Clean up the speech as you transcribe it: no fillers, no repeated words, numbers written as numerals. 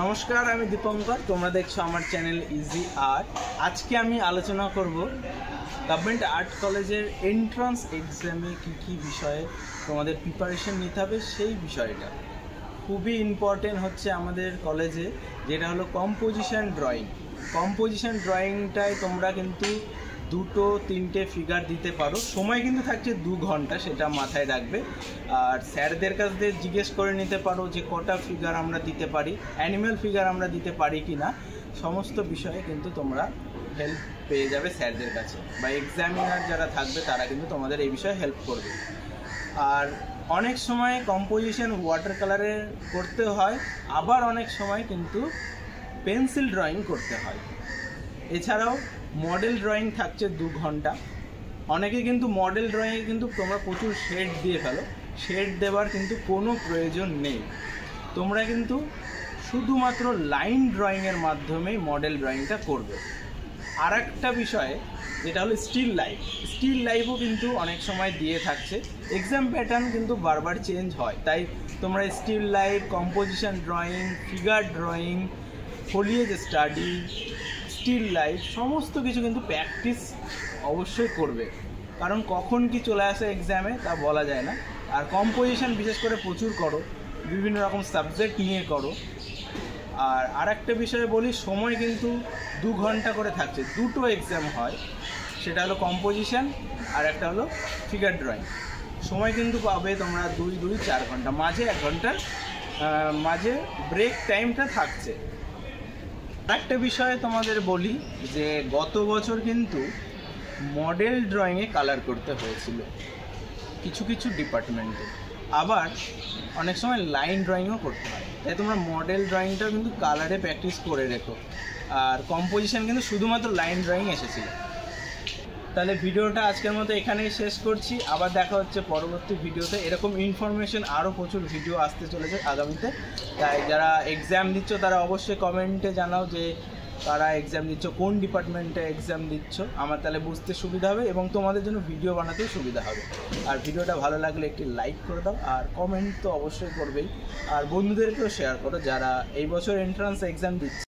নমস্কার, আমি দীপঙ্কর। তোমরা দেখছো আমার চ্যানেল ইজি আর্ট। আজকে আমি আলোচনা করব গভর্নমেন্ট আর্ট কলেজের এন্ট্রান্স এক্সামে কী বিষয়ে তোমাদের প্রিপারেশন নিতে হবে সেই বিষয়টা। খুবই ইম্পর্টেন্ট হচ্ছে আমাদের কলেজে, যেটা হলো কম্পোজিশন ড্রয়িং। কম্পোজিশন ড্রয়িংটায় তোমরা কিন্তু 2-3টে ফিগার দিতে পারো। সময় কিন্তু থাকছে 2 ঘন্টা, সেটা মাথায় রাখবে। আর স্যারদের কাছ থেকে জিজ্ঞেস করে নিতে পারো যে কটা ফিগার আমরা দিতে পারি, অ্যানিম্যাল ফিগার আমরা দিতে পারি কি না। সমস্ত বিষয়ে কিন্তু তোমরা হেল্প পেয়ে যাবে স্যারদের কাছে, বা এক্সামিনার যারা থাকবে তারা কিন্তু তোমাদের এই বিষয়ে হেল্প করবে। আর অনেক সময় কম্পোজিশন ওয়াটার কালারে করতে হয়, আবার অনেক সময় কিন্তু পেন্সিল ড্রয়িং করতে হয়। এছাড়াও মডেল ড্রয়িং থাকছে 2 ঘন্টা। অনেকে কিন্তু মডেল ড্রয়িংয়ে কিন্তু তোমরা প্রচুর শেড দিয়ে ফেলো, শেড দেওয়ার কিন্তু কোনো প্রয়োজন নেই। তোমরা কিন্তু শুধুমাত্র লাইন ড্রয়িংয়ের মাধ্যমেই মডেল ড্রয়িংটা করবে। আর একটা বিষয় যেটা হলো স্টিল লাইফও কিন্তু অনেক সময় দিয়ে থাকছে। এক্সাম প্যাটার্ন কিন্তু বারবার চেঞ্জ হয়, তাই তোমরা still life, composition drawing, figure drawing, foliage study, still life সমস্ত কিছু কিন্তু প্র্যাকটিস অবশ্যই করবে, কারণ কখন কি চলে আসে এক্সামে তা বলা যায় না। আর কম্পোজিশন বিশেষ করে প্রচুর করো, বিভিন্ন রকম সাবজেক্ট নিয়ে করো। আর একটা বিষয়ে বলি, সময় কিন্তু 2 ঘন্টা করে থাকছে, 2টো এক্সাম হয়। সেটা হলো কম্পোজিশন আর একটা হলো ফিগার ড্রয়িং। সময় কিন্তু পাবে তোমরা 4 ঘন্টা, মাঝে 1 ঘন্টার মাঝে ব্রেক টাইমটা থাকছে। একটা বিষয়ে তোমাদের বলি যে গত বছর কিন্তু মডেল ড্রয়িংয়ে কালার করতে হয়েছিল কিছু কিছু ডিপার্টমেন্টে, আবার অনেক সময় লাইন ড্রয়িংও করতে হয়। তাই তোমরা মডেল ড্রয়িংটাও কিন্তু কালারে প্র্যাকটিস করে রেখো। আর কম্পোজিশন কিন্তু শুধুমাত্র লাইন ড্রয়িং এসেছিল। তাহলে ভিডিওটা আজকের মতো এখানেই শেষ করছি। আবার দেখা হচ্ছে পরবর্তী ভিডিওতে। এরকম ইনফরমেশন আরও প্রচুর ভিডিও আসতে চলেছে আগামীতে। তাই যারা এক্সাম দিচ্ছ তারা অবশ্যই কমেন্টে জানাও যে কারা এক্সাম দিচ্ছ, কোন ডিপার্টমেন্টে এক্সাম দিচ্ছ। আমার তাহলে বুঝতে সুবিধা হবে এবং তোমাদের জন্য ভিডিও বানাতেও সুবিধা হবে। আর ভিডিওটা ভালো লাগলে একটি লাইক করে দাও, আর কমেন্ট তো অবশ্যই করবেই। আর বন্ধুদেরকেও শেয়ার করো যারা এই বছর এন্ট্রান্স এক্সাম দিচ্ছে।